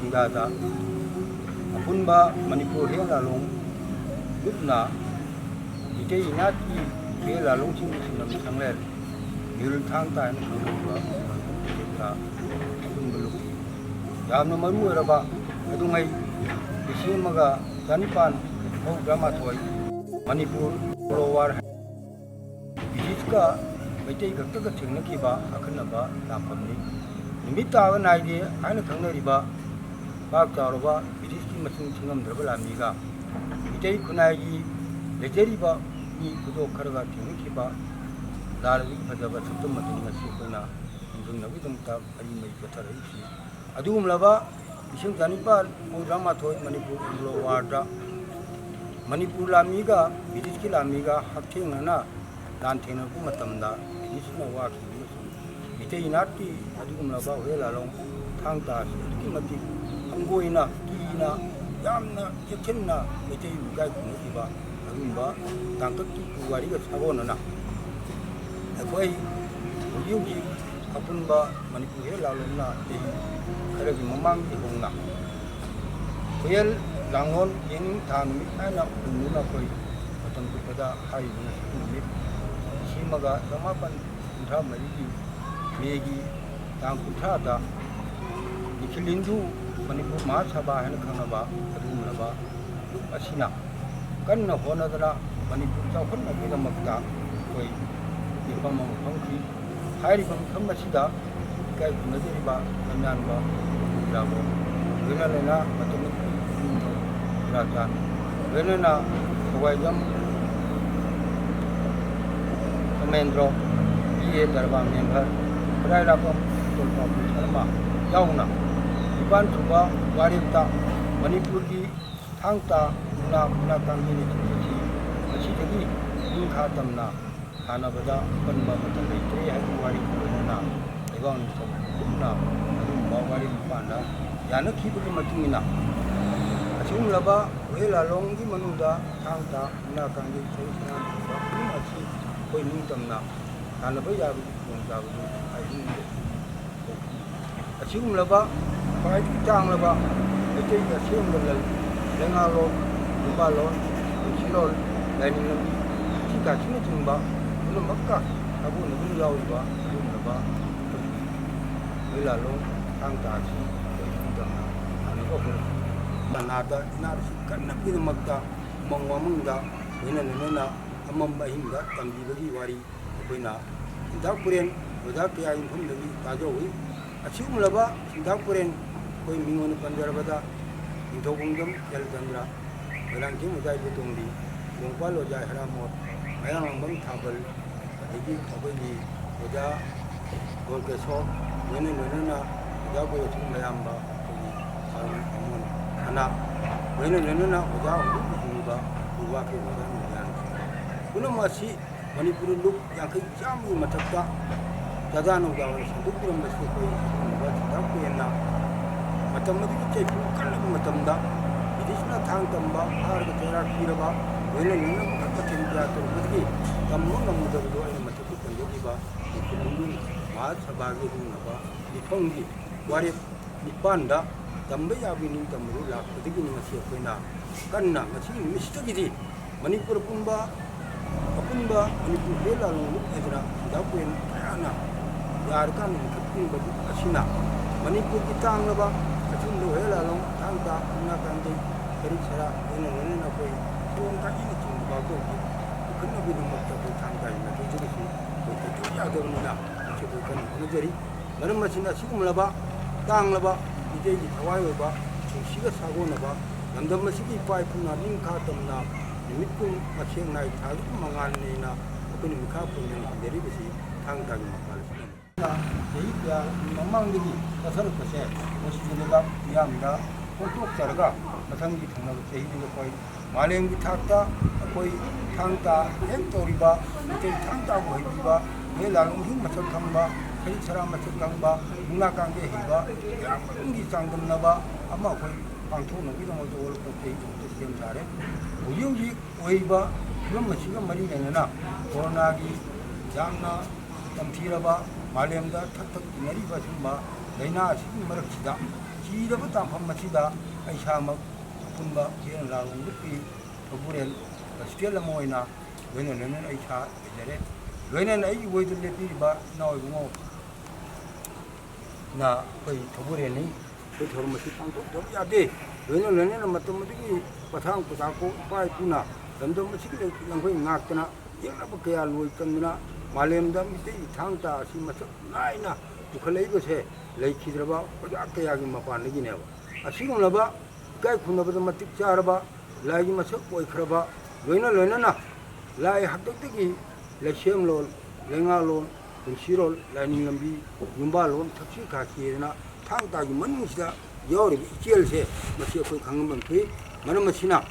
इंगादा अपुनबा मणिपुर हे लालों गुप्ना इटे इनाती हे लालों चिंग सिनम संगले यूल थांग ताइन खंगबा का अपुनबलु यामनो मरु रबा अदुंgai इसिमगा जानिपान हो ग्रामा थोय मणिपुर रोवार बिजिसका मैतै गक्तक थेंगनखिबा अखनबा लामफमनि निमित्ताव नायदे आयन खंगनरिबा बाग चारबा बिजिसकी मसिंग थिंगमद्रबा लामिगा मितै खुनायगी लेजरिबा नि खुदो खरगा थेंगनखिबा लारबि फजबा सप्तम मदनि मसि कोना इंजंगनबि दमता अरि मै गथरैसि अदुमलबा इसिंग जानिपाल मौद्रामा थोय मणिपुर रोवारदा मणिपुर लामीगा बिजिसकी लामीगा हक्थेंगना लानथेंगनबु मतमदा बिजिसना वाखि मितै नाटी अदुगुमलबा वेलालों थांता की मति अंगोइना कीना यामना यथेंना मितै उगाय खुनिबा अदुमबा तांककी पुवारिगा सागोनना अखोय हुयुगी अपुनबा मणिपुर हे लालोंना ए खरगी ममांग इहोंना कोयल लांगोन येनिंग थानुमि आना उन्नुना कोई मतम कुपदा हाइबुना सिमित सिमगा समापन कुंठा मरिगी मेगी तांग कुंठादा निखिलिंदु मणिपुर महासभा हैन खंगबा अदुमलबा असिना कन्न होनदना मणिपुर चाखुन्ना बिदमक्ता कोई इफम फंखि हाइरिबम खमसिदा काय खुनजरिबा अन्यानबा जाबो वेनालेना मतम राजान वेनना सवाइजम कमेंद्रो ये दरबा मेंबर रायलापम तोलपा शर्मा याउना इबान सुबा वारिता मणिपुर की थांगता मुना मुना कांगिनी चिंची मसीदगी इंखा तमना थानाबदा पनबा मतम लेत्रे है वारी कोना एवं सबना अदुम वारी पांडा यानखिबुगी मतिंगिना असिमलबा वेलालोंगी मनुदा थांगता मुना कांगी सैसना पुमसी कोई निंतमना थानबा याबु जोंजाबु आइदिन असिमलबा पाइदि चांगलबा एतै असिमगल लेंगालो दुबालो सिलोल लाइनिंग चिका चिंबा पुनमक्का अबु नबु याउबा असिमलबा वेलालों थांगता सि निंतमना थानबा नादा नारसी कन्ना बिदमक्ता मंगवामंगा वेननना अमम अहिंगा तंबीबगी वारी अखोइना सिंधापुरेन ओजा कया इंफमदगी ताजोई असिमलबा सिंधापुरेन कोई मिंगोन पंजरबदा निथोबुंगम जलचंद्रा वेलांगे ओजा बेतोंदी लोंपाल ओजा हरामोट मयांगबम थाबल अदगी अबगी ओजा गोलकेसो वेननना ओजा को थुंगयामबा अमोन अना वेननना ओजा हुबा हुवाके ओजा नियान पुनमसी मणिपुर लुक यांखै चामु मथक्ता दादानो गावन संदुपुरम बसे कोई वचदा कोयना मतमदि चैपु कल्लब मतमदा बिदिसना थांग तंबा हार के तेरा खीरबा वेननना कथन जा तो बदगी तमनो नमुदबो आई मथकु पंजोगिबा कुलुंगु मात सबागे दुनबा निफंगी वारे निपांदा तंबे याबिनी तमरु लाखदगी निमसी कोइना कन्ना मसी मिस्टगिदि मणिपुर पुंबा अपुनबा मणिपुर हेलालों लुक एजरा दापुन आना यारकान खपिन बदु असिना मणिपुर की तांगलबा अचुंदो हेलालों थांगता उना कांदे करी सरा वेननना कोई सोंका इनि चिंबा को खन्न बिदु मक्ता को थांगता इना के जरिसि को तो यादवना के को कन नजरी मरम मसिना सिगुमलबा तांगलबा इजे की थवायोबा सिगा सागोनबा नंदम मसिगी पाइ पुना निंखा तमना निमित्तु मसेंग नाय थागु मंगालनेना अखोनि मिखा पुनन देरिबसि थांगतागि मकालसिना यही क्या ममांगदगी कसरकसे मसिजनेगा यामदा फोटो चरगा मथंगी थंगना चहीदि कोई मालेंगी थाक्ता कोई थांगता हेक तोरिबा मिते थांगता को हेबिबा मे लालुंगी मथक खंबा खरी सरा मथक खंबा मुना कांगे हेबा यामंगी चांगदमनबा अमा कोई पांथोनगिदमतो ओलपते सिस्टम सारे हुयुगी ओइबा फिल्म मसिगा मरी लेना कोरोना की यामना तमथीरबा मालेमदा थक थक मरीबा सिंबा लैना असि मरक्सिदा ꯁꯤꯔꯕ ꯇꯥꯡꯐꯝ ꯑꯁꯤꯗ ꯑꯩ ꯏꯁꯥꯃꯛ ꯑꯄꯨꯟꯕ ꯍꯤꯌꯔ ꯂꯥꯂꯣꯡ ꯂꯨꯞꯀꯤ ꯊꯧꯕꯨꯔꯦꯜ ꯍꯣꯁꯄꯤꯇꯥꯜ ꯑꯃ ꯑꯣꯏꯅ ꯂꯣꯏꯅꯅ ꯑꯩ ꯏꯁꯥ ꯂꯩꯖꯔꯦ ꯂꯣꯏꯅꯅ ꯑꯩꯒꯤ ꯑꯣꯏꯗ ꯂꯦꯞꯄꯤꯔꯤꯕ ꯏꯅꯥꯎ ꯏꯕꯨꯡꯉꯣ 나 거의 더불어니 그 더러면 식당도 더 야돼 왜냐면은 맞다면이 바탕 부자고 빠이구나 런던 시기를 양거이 낫거나 영납 그야 로이 끝나 말렘다 밑에 이탕다 심마서 나이나 부컬레 이것에 레이키드라바 어떻게 야기 마반이기네 아 지금 나봐 가이 군나보다 맞틱 자라바 라이기 마서 보이 크라바 로이나 라이 학덕득이 레시엠롤 랭아롤 시롤 라이닝 람비 윤발론 특히 가시에나 탕다기 먼시다 여리 이jel세 마시 거기 강금만 돼 만음마시나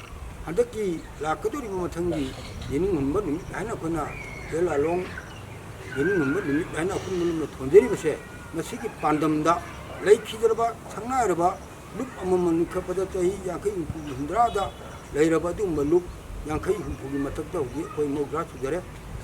한덕기 라크도리 보면 청기 예능 넘버니 아니나 거나 델라롱 예능 넘버니 아니나 군물로 돈데리 버세 마시기 반담다 레이키들바 상나여봐 룩 어머먼 커버다 이 양케이 부기 힘들하다 레이러바도 뭐룩 양케이 부기 맞다 우리 거의 뭐 그라 주저래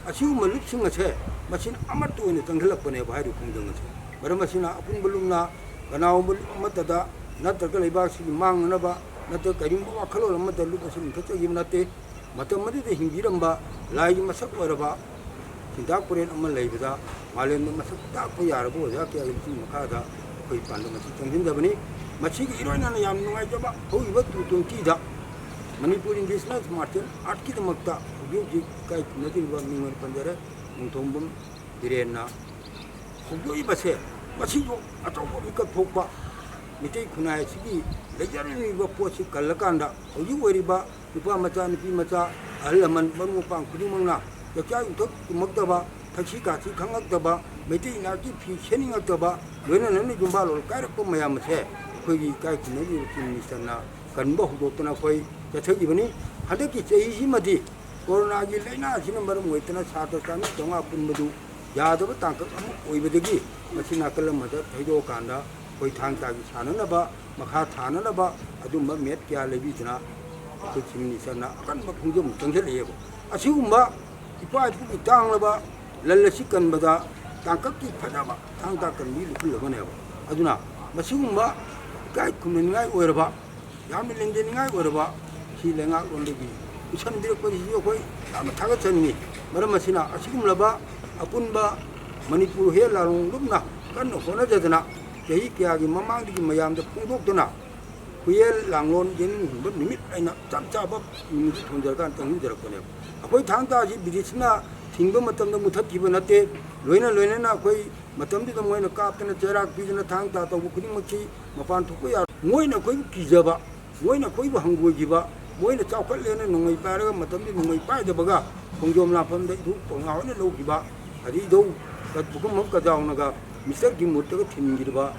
아시고 뭐 룩싱어세 마신 아무것도 없는 정글락번에 봐야지 공정어세 말마시나 아픈 불lum나 가나오물 맞다다 나더가 레바시 망나바 나더 가림바 와칼로 엄마들 루버신 그쪽이 나때 마터마디데 힘기름바 라이기 마삭 ወረ바 진다꾸레는 엄마 레이브다 말레는 마삭 딱 보야르고 자케 알지 마카다 거의 반도 마치 정진다보니 마치기 이러나는 얌 누가이죠바 거기가 뚜뚱기다 मणिपुर इंडियन मार्चन आठ की तमकता उद्योग का नदी निवर पंजरे मुंथोंबम दिरेना उद्योगी बसे मसीजो अतोको इकत थोकबा मिटे खुनाय सिगी लेजरनि ब पोछि कल्लकांदा होजि वरिबा नुपा मचा नुपी मचा अहलमन बनु पांग खुदिमंगना यक्या उथक तुमकतबा थक्सी कासी खंगक्तबा मिटे नाकी फी सेनिंगक्तबा लोइना ननि जुम्बालो कायरप मयामसे खोगी काय खुननि मिनिस्टरना कनबो हुदोतना कोई चथगिबनी हदकी चेहिसिमदि कोरोनागी लैना सिन मरम होइतना सातो कान तोंगा पुनबदु यादब तांकक अमु ओइबदगी मसिना कलमद थैदो कांदा कोई थांगतागी साननबा मखा थाननबा अदुम मेट क्या लेबिजना कोई सिमिनिसना अकन मफुंजम चंगलेयबो असिगुम्बा इपा इपुगी तांगलबा लल्लसि कनबदा तांककी फदाबा थांगता कनबि लुलबनेबो अदुना मसिगुम्बा गाय कुमनिगाय ओइरबा याम लेंदेनिगाय ओइरबा 시 랭아 론리기 우천디럭거리지요 거의 아마 타gat선니 머름마시나 아시금라바 아뿐바 머니푸르 헤라롱 lum나 간노 호나자드나 제이 끼야기 마망디기 마얌데 풍독드나 후엘 랑론 제는 뭐 니밋 아이나 짭짭밥 니밋 돈절간 땅이 저럭거네요 거의 당다지 비리스나 팅거 맞담도 못합 기분한테 로이나 거의 맞담디도 뭐이나 까프나 저락 비즈나 당다 또 그림 먹기 마판 토고야 뭐이나 거의 기자바 뭐이나 거의 한국이바 뭐이나 짜qal레는 농의 빠르가 맞담디 농의 빠이더버가 공점 나품데 두 봉하오네 로기바 아디도 부금 먹가 자오나가 미스터 김모터가 팀기르바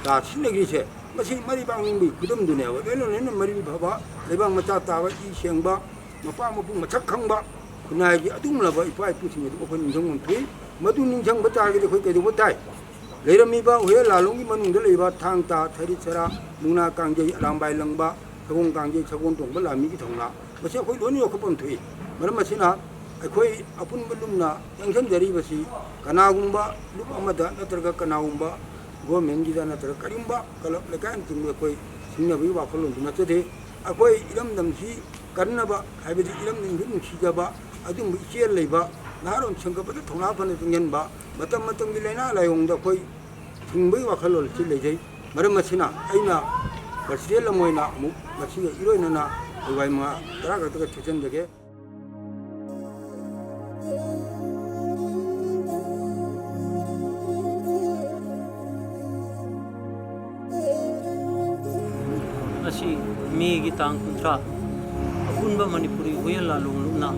다 신내기세 마시 머리방님이 그덤드네요 왜냐면 머리 봐봐 내방 맞다 따와 이 생바 마파 마부 마착항바 그나기 아둥라바 이파이 pusim에도 오픈 정문 투이 마두닝 정 바타게 거기 깨도 못다이 레르미바 왜 라롱이 만웅데 레바 탕타 테리체라 뭉나 강제 랑바이랑바 서공 강제 서공 동벌 라미기 동나 마시 거기 논이요 그번 투이 머르마시나 거의 아픈 불lum나 영선 데리버시 가나군바 루마마다 나트르가 가나군바 고 맹기다 나트르 까림바 칼럽 레칸 팀에 거의 신나비 와콜론 나트데 거의 이름 남시 간나바 하베디 이름 능근 시자바 아주 무시엘 레바 나론 청급부터 통합하는 중년바 맞담 밀레나 라용다 거의 중부의 와칼론 실레제 머르마시나 아이나 버시엘 모이나 무 마시가 이로이나 이와이마 따라가다가 최전되게 असी मेगी तांग कुंत्रा अपुनबा मणिपुरी हुयल लालुंग लुना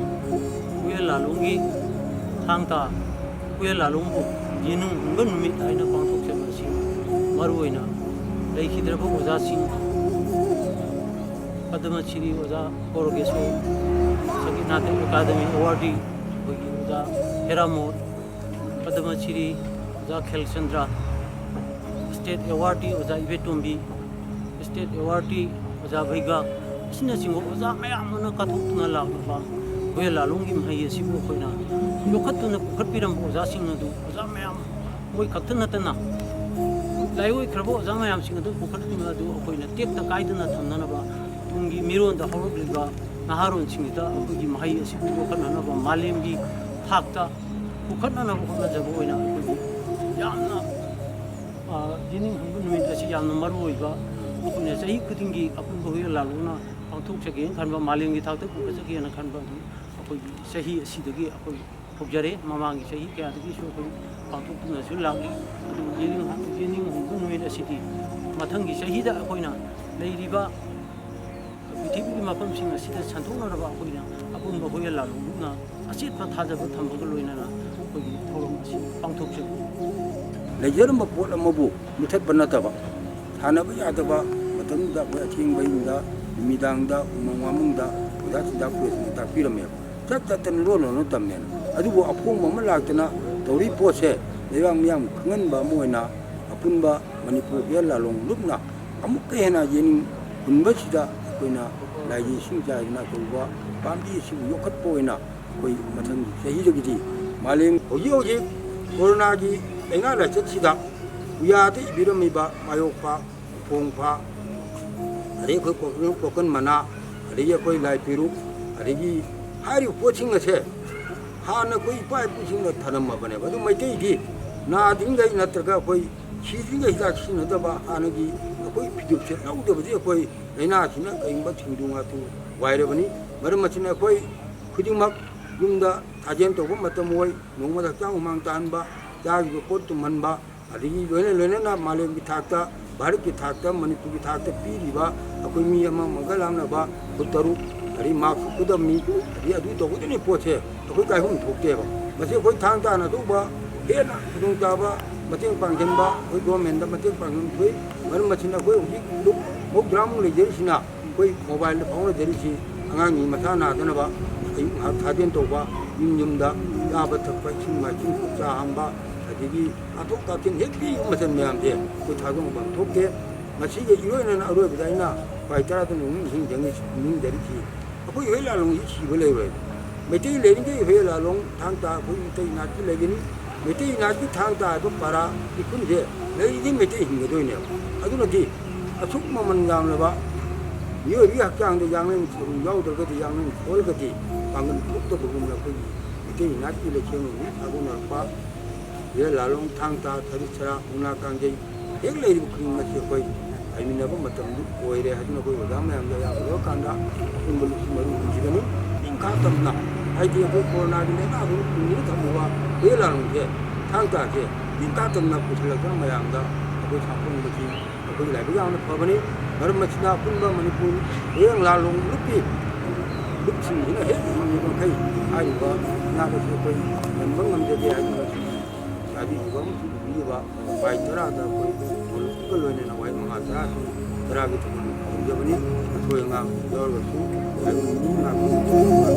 हुयल लालुंगी थांगता हुयल लालुंगबु येनु उंगन नुमित आइना पांगथोक सेमसी मरुइना लेखिद्रबो ओजासिंग पद्मश्री ओजा ओरगेसो संगीत अकादमी अवार्डी होगी ओजा हेरामोट पद्मश्री ओजा खेलचंद्रा स्टेट अवार्डी ओजा इबेटोम्बी स्टेट अवार्डी ओजा भैगा सिंह ओजा मैम कथोना लाबा हुए लालुंगी महई सिबो खोना योखतुना पुखटपिरम ओजा सिंह ओजा मैम मोई खक्त नतना ꯂꯥꯏꯑꯣꯏꯈ꯭ꯔꯕ ꯑꯣꯖꯥ ꯃꯌꯥꯝꯁꯤꯡ ꯑꯗꯨ ꯄꯨꯈꯠꯇꯨꯅ ꯑꯗꯨ ꯑꯩꯈꯣꯏꯅ ꯇꯦꯛꯇ ꯀꯥꯏꯗꯅ ꯊꯝꯅꯅꯕ ꯇꯨꯡꯒꯤ ꯃꯤꯔꯣꯟꯗ ꯍꯧꯔꯛꯂꯤꯕ ꯅꯍꯥꯔꯣꯟꯁꯤꯡꯁꯤꯗ ꯑꯩꯈꯣꯏꯒꯤ ꯃꯍꯩ ꯑꯁꯤꯕꯨ ꯌꯣꯛꯈꯠꯅꯅꯕ ꯃꯥꯂꯦꯝꯒꯤ ꯊꯥꯛꯇ ꯄꯨꯈꯠꯅꯅꯕ ꯍꯣꯠꯅꯖꯕ ꯑꯣꯏꯅ ꯑꯩꯈꯣꯏꯒꯤ ꯌꯥꯝꯅ ꯌꯦꯅꯤꯡ ꯍꯨꯟꯕ ꯅꯨꯃꯤꯠ ꯑꯁꯤ ꯌꯥꯝꯅ ꯃꯔꯨꯑꯣꯏꯕ ꯑꯩꯈꯣꯏꯅ ꯆꯍꯤ ꯈꯨꯗꯤꯡꯒꯤ ꯑꯄꯨꯟꯕ ꯍꯨꯏꯌꯦꯟ ꯂꯥꯂꯣꯡꯅ ꯄꯥꯡꯊꯣꯛꯆꯒꯦꯅ ꯈꯟꯕ ꯃꯥꯂꯦꯝꯒꯤ ꯊꯥꯛꯇ ꯄꯨꯈꯠꯆꯒꯦꯅ ꯈꯟꯕ ꯑꯗꯨ ꯑꯩꯈꯣꯏꯒꯤ ꯆꯍꯤ ꯑꯁꯤꯗꯒꯤ ꯑꯩꯈꯣꯏ ꯍꯧꯖꯔꯦ ꯃꯃꯥꯡꯒꯤ ꯆꯍꯤ ꯀꯌꯥꯗꯒꯤꯁꯨ ꯑꯩꯈꯣꯏ ꯄꯥꯡꯊꯣꯛꯇꯨꯅꯁꯨ ꯂꯥꯛꯂꯤ ꯑꯗꯨꯕꯨ ꯌꯦꯅꯤꯡ ꯍꯨꯟꯕ ꯅꯨꯃꯤꯠ ꯑꯁꯤꯗꯤ ꯃꯊꯪꯒꯤ ꯆꯍꯤꯗ ꯑꯩꯈꯣꯏꯅ ꯂꯩꯔꯤꯕ ꯄ꯭ꯔꯤꯊꯤꯕꯤꯒꯤ ꯃꯐꯝꯁꯤꯡ ꯑꯁꯤꯗ ꯁꯟꯗꯣꯛꯅꯔꯕ ꯑꯩꯈꯣꯏꯅ ꯑꯄꯨꯟꯕ ꯍꯨꯏꯌꯦꯟ ꯂꯥꯂꯣꯡꯅ ꯑꯆꯦꯠꯄ ꯊꯥꯖꯕ ꯊꯝꯕꯒ ꯂꯣꯏꯅꯅ ꯑꯩꯈꯣꯏꯒꯤ ꯊꯧꯔꯝ ꯑꯁꯤ ꯄꯥꯡꯊꯣꯛꯆꯩ ꯂꯩꯖꯔꯝꯕ ꯄꯣꯠ ꯑꯃꯕꯨ ꯃꯨꯊꯠꯄ ꯅꯠꯇꯕ ꯁꯥꯟꯅꯕ ꯌꯥꯗꯕ ꯃꯇꯝꯗꯨꯗ ꯑꯩꯈꯣꯏ ꯑꯊꯦꯡꯕ ꯑꯍꯤꯡꯗ ꯅꯨꯃꯤꯗꯥꯡꯗ ꯎꯃꯪ ꯋꯥꯃꯪꯗ ꯑꯣꯖꯥ ꯆꯤꯟꯖꯥꯛ ꯄꯨꯔꯦꯁꯅ ꯇꯥꯛꯄꯤꯔꯝꯃꯦꯕ ꯆꯠꯇꯅ ꯂꯣꯟ ꯇꯝꯃꯦꯅ ꯑꯗꯨꯕꯨ ꯑꯐꯣꯡꯕ ꯑꯃ ꯂꯥꯛꯇꯅ ꯇꯧꯔꯤ ꯄꯣꯠꯁꯦ ꯂꯩꯕꯥꯛ ꯃꯤꯌꯥꯝ ꯈꯪꯍꯟꯕ ꯑꯃ ꯑꯣꯏꯅ ꯑꯄꯨꯟꯕ ꯃꯅꯤꯄꯨꯔ ꯍꯨꯏꯌꯦꯟ ꯂꯥꯂꯣꯡ ꯂꯨꯞꯅ ꯑꯃꯨꯛꯀ ꯍꯦꯟꯅ ꯌꯦꯅꯤꯡ ꯍꯨꯟꯕꯁꯤꯗ ꯑꯩꯈꯣꯏꯅ ꯂꯥꯏꯒꯤ ꯏꯁꯤꯡ ꯆꯥꯏꯗꯅ ꯑꯆꯧꯕ ꯄꯥꯝꯕꯤ ꯑꯁꯤꯕꯨ ꯌꯣꯛꯈꯠꯄ ꯑꯣꯏꯅ ꯑꯩꯈꯣই ꯃꯊꯪꯒꯤ ꯆꯍꯤꯗꯒꯤꯗꯤ ꯃꯥꯂꯦꯝ ꯍꯧꯖꯤꯛ ꯀꯣꯔꯣꯅꯥꯒꯤ ꯂꯩꯅꯥ ꯂꯥꯏꯆꯠꯁꯤꯗ ꯎꯌꯥꯗ ꯏꯕꯤꯔꯝꯃꯤꯕ ꯃꯥꯌꯣꯛꯄ ꯐꯣꯡꯐꯥ ꯑꯗꯩ ꯑꯩꯈꯣꯏ ꯀꯣꯀꯟ ꯃꯅꯥ ꯑꯗꯒꯤ ꯑꯩꯈꯣꯏ ꯂꯥꯏ ꯄꯦꯔꯨꯛ ꯑꯗꯒꯤ ꯍꯥꯏꯔꯤꯕ ꯄꯣꯠꯁꯤꯡ ꯑꯁꯦ ꯍꯥꯟꯅ ꯑꯩꯈꯣꯏ ꯏꯄꯥ ꯏꯄꯨꯁꯤꯡꯅ ꯊꯅꯝꯃꯕꯅꯦꯕ ꯑꯗꯨ ꯃꯩꯇꯩꯗꯤ ꯅꯥꯗ꯭ꯔꯤꯉꯩ ꯅꯠꯇ꯭ꯔꯒ ꯑꯩꯈꯣꯏ ꯁꯤꯗ꯭ꯔꯤꯉꯩ ꯍꯤꯗꯥꯛ ꯁꯤꯖꯤꯟꯅꯗꯕ ꯍꯥꯟꯅꯒꯤ ꯑꯩꯈꯣꯏ ꯐꯤꯗꯨꯞꯁꯦ ꯂꯧꯗꯕꯗꯤ ꯑꯩꯈꯣꯏ ꯂꯩꯅꯥꯁꯤꯅ ꯀꯔꯤꯒꯨꯝꯕ ꯊꯤꯡꯗꯨ ꯉꯥꯛꯇꯨ ꯋꯥꯏꯔꯕꯅꯤ ꯃꯔꯝ ꯑꯁꯤꯅ ꯑꯩꯈꯣꯏ ꯈꯨꯗꯤꯡꯃꯛ ꯌꯨꯝꯗ ꯁꯥꯖꯦꯜ ꯇꯧꯕ ꯃꯇꯝ ꯑꯣꯏ ꯅꯣꯡꯃꯗ ꯍꯛꯆꯥꯡ ꯍꯨꯃꯥꯡ ꯇꯥꯍꯟꯕ ꯆꯥꯈꯤꯕ ꯄꯣꯠ ꯇꯨꯝꯍꯟꯕ ꯑꯗꯒꯤ ꯂꯣꯏꯅꯅ ꯃꯥꯂꯦꯝꯒꯤ ꯊꯥꯛꯇ ꯚꯥꯔꯠꯀꯤ ꯊꯥꯛꯇ ꯃꯅꯤꯄꯨꯔꯒꯤ ꯊꯥꯛꯇ ꯄꯤꯔꯤꯕ ꯑꯩꯈꯣꯏ ꯃꯤ ꯑꯃ ꯃꯥꯡꯒꯜ ꯐꯨꯠ 6 ꯑꯗꯩ ꯃꯥꯛꯁ ꯎꯞꯀꯗꯕꯅꯤ ꯑꯗꯩ ꯑꯗꯨ ꯇꯧꯒꯗꯕꯅꯤ ꯄꯣꯠꯁꯦ ꯑꯩꯈꯣꯏ ꯀꯥꯏꯍꯨꯝ ꯊꯣꯛꯇꯦꯕ ꯃꯁꯤ ꯑꯩꯈꯣꯏ ꯊꯥꯡ ꯇꯥꯅ ꯑꯗꯨꯒꯨꯝꯕ ꯍꯦꯟꯅ ꯈꯨꯗꯣꯡꯆꯥꯕ ꯃꯇꯦꯡ ꯄꯥꯡꯁꯤꯟꯕ ꯑꯩꯈꯣꯏ ꯒꯣꯔꯃꯦꯟꯗ ꯃꯇꯦꯡ ꯄꯥꯡꯁꯤꯟꯕ ꯊꯣꯛꯏ ꯃꯔꯝ ꯑꯁꯤꯅ ꯑꯩꯈꯣꯏ ꯍꯧꯖꯤꯛ ꯃꯧꯗ꯭ꯔꯥꯃꯨꯛ ꯂꯩꯖꯔꯤꯁꯤꯅ ꯑꯩꯈꯣই ꯃꯣꯕꯥꯏꯜꯗ ꯐꯥꯎꯅꯖꯔꯤꯁꯤ ꯑꯉꯥꯡꯒꯤ ꯃꯁꯥ ꯅꯥꯗꯅꯕ ꯑꯌꯨꯛ ꯉꯥꯏꯍꯥꯛ ꯁꯥꯖꯦꯜ ꯇꯧꯕ ꯌꯨꯝꯗ ꯆꯥꯕ ꯊꯛꯄ ꯏꯁꯤꯡ ꯃꯥꯏꯁꯤꯡ ꯆꯥ ꯍꯥꯡꯕ ꯑꯗꯒꯤ ꯇꯥꯊꯣꯛ ꯇꯥꯁꯤꯟ ꯍꯦꯛ ꯄꯤꯕ ꯃꯆꯜ ꯃꯌꯥꯝꯁꯦ ꯑꯩꯈꯣꯏ ꯊꯥꯗꯣꯛꯄ ꯊꯣꯛꯇꯦ ꯃꯁꯤꯒ ꯏꯔꯣꯏꯅꯅ ꯑꯔꯣꯏꯕꯗ ꯑꯩꯅ ꯈ꯭ꯋꯥꯏ ꯇꯔꯥꯗ ꯅꯤꯡꯖꯔꯤꯁꯤ ꯑꯩꯈꯣꯏ ꯍꯨꯏꯌꯦꯟ ꯂꯥꯂꯣꯡꯁꯤ ꯁꯤꯕ ꯂꯩꯔꯣꯏꯕ ꯃꯩꯇꯩ ꯂꯩꯔꯤꯉꯩ ꯍꯨꯏꯌꯦꯟ ꯂꯥꯂꯣꯡ ꯊꯥꯡ ꯇꯥ ꯑꯩꯈꯣꯏ ꯃꯩꯇꯩ ꯅꯥꯠꯀꯤ ꯂꯩꯒꯅꯤ ꯃꯩꯇꯩ ꯅꯥꯠꯀꯤ ꯊꯥꯡ ꯇꯥ ꯍꯥꯏꯕ ꯄꯔꯥ ꯏꯈꯨꯟꯁꯦ ꯂꯩꯔꯤꯗꯤ ꯃꯩꯇꯩ ꯍꯤꯡꯒꯗꯣꯏꯅꯦꯕ ꯑꯗꯨꯅꯗꯤ ꯑꯁꯨꯛ ꯃꯃꯜ ꯌꯥꯝꯂꯕ ꯃꯤꯑꯣꯏꯕꯒꯤ ꯍꯛꯆꯥꯡꯗ ꯌꯥꯡꯂꯦꯟ ꯌꯥꯎꯗ꯭ꯔꯒꯗꯤ ꯌꯥꯡꯂꯦꯟ ꯁꯣꯜꯂꯒꯗꯤ ꯄꯥꯡꯒꯜ ꯊꯣꯛꯇꯕꯒꯨꯝꯅ ꯑꯩꯈꯣꯏꯒꯤ ꯃꯩꯇꯩ ꯅꯥꯠꯀꯤ ꯂꯩꯁꯦꯡꯕꯒꯤ ꯊꯥꯗꯣꯛꯅꯔꯛꯄ ꯍꯨꯏꯌꯦꯟ ꯂꯥꯂꯣꯡ ꯊꯥꯡ ꯇꯥ ꯊꯔꯤꯛ ꯁꯔꯥ ꯃꯨꯛꯅꯥ ꯀꯥꯡꯖꯩ ꯍꯦꯛ ꯂꯩꯔꯤꯕ ꯈꯨꯗꯤꯡꯃꯛ ꯑꯁꯤ ꯑꯩꯈꯣꯏ ꯍꯩꯃꯤꯟꯅꯕ ꯃꯇꯝꯗꯨ ꯑꯣꯏꯔꯦ ꯍꯥꯏꯗꯨꯅ ꯑꯩꯈꯣই ꯑꯣꯖꯥ ꯃꯌꯥꯝꯗ ꯑꯌꯥꯝꯕ ꯂꯧꯔꯀꯥꯟꯗ ꯑꯄꯨꯟꯕ ꯂꯨꯆꯤꯡ ꯃꯔꯨ ꯍꯨꯟꯈꯤꯕꯅꯤ ꯃꯈꯥ ꯇꯝꯅ ꯍꯥꯏꯗꯤ ꯑꯩꯈꯣꯏ ꯀꯣꯔꯣꯅꯥꯒꯤ ꯂꯩꯅꯥꯗꯨ ꯇꯨꯡꯗꯨꯅ ꯊꯝꯃꯨꯕ ꯍꯨꯏꯌꯦꯟ ꯂꯥꯂꯣꯡꯁꯦ ꯊꯥꯡ ꯇꯥꯁꯦ ꯃꯈꯥ ꯇꯝꯅ ꯄꯨꯁꯤꯜꯂꯛꯇꯨꯅ ꯃꯌꯥꯝꯗ ꯑꯩꯈꯣꯏ ꯁꯥꯐꯣꯡꯕꯁꯤ ꯑꯩꯈꯣꯏ ꯂꯥꯏꯕꯛ ꯌꯥꯝꯅ ꯐꯕꯅꯤ ꯃꯔꯝ ꯑꯁꯤꯅ ꯑꯄꯨꯟꯕ ꯃꯅꯤꯄꯨꯔ ꯍꯨꯏꯌꯦꯟ ꯂꯥꯂꯣꯡ ꯂꯨꯞꯀꯤ ꯂꯨꯞꯁꯤꯡꯁꯤꯅ ꯍꯦꯛ ꯍꯤꯡꯂꯤꯕ ꯃꯈꯩ ꯍꯥꯏꯔꯤꯕ ꯅꯥꯠ ꯑꯁꯤ ꯑꯩꯈꯣꯏ ꯀꯟꯕ ꯉꯝꯖꯒꯦ ꯍꯥꯏꯗꯨꯅ ꯆꯥꯕꯤꯔꯤꯕ ꯑꯃꯁꯨꯡ ꯎꯕꯤꯔꯤꯕ ꯄꯥꯏ ꯇꯔꯥꯗ ꯑꯩꯈꯣꯏ ꯊꯧꯒꯜꯂꯛꯄꯒ ꯂꯣꯏꯅꯅ ꯋꯥꯍꯩ ꯃꯉꯥ ꯇꯔꯥꯒꯤ ꯊꯧꯒꯜ ꯇꯧꯖꯕꯅꯤ ꯑꯁꯣꯏ ꯑꯉꯥꯝ ꯌꯥꯎꯔꯒꯁꯨ ꯃꯤ ꯉꯥꯛꯇꯨ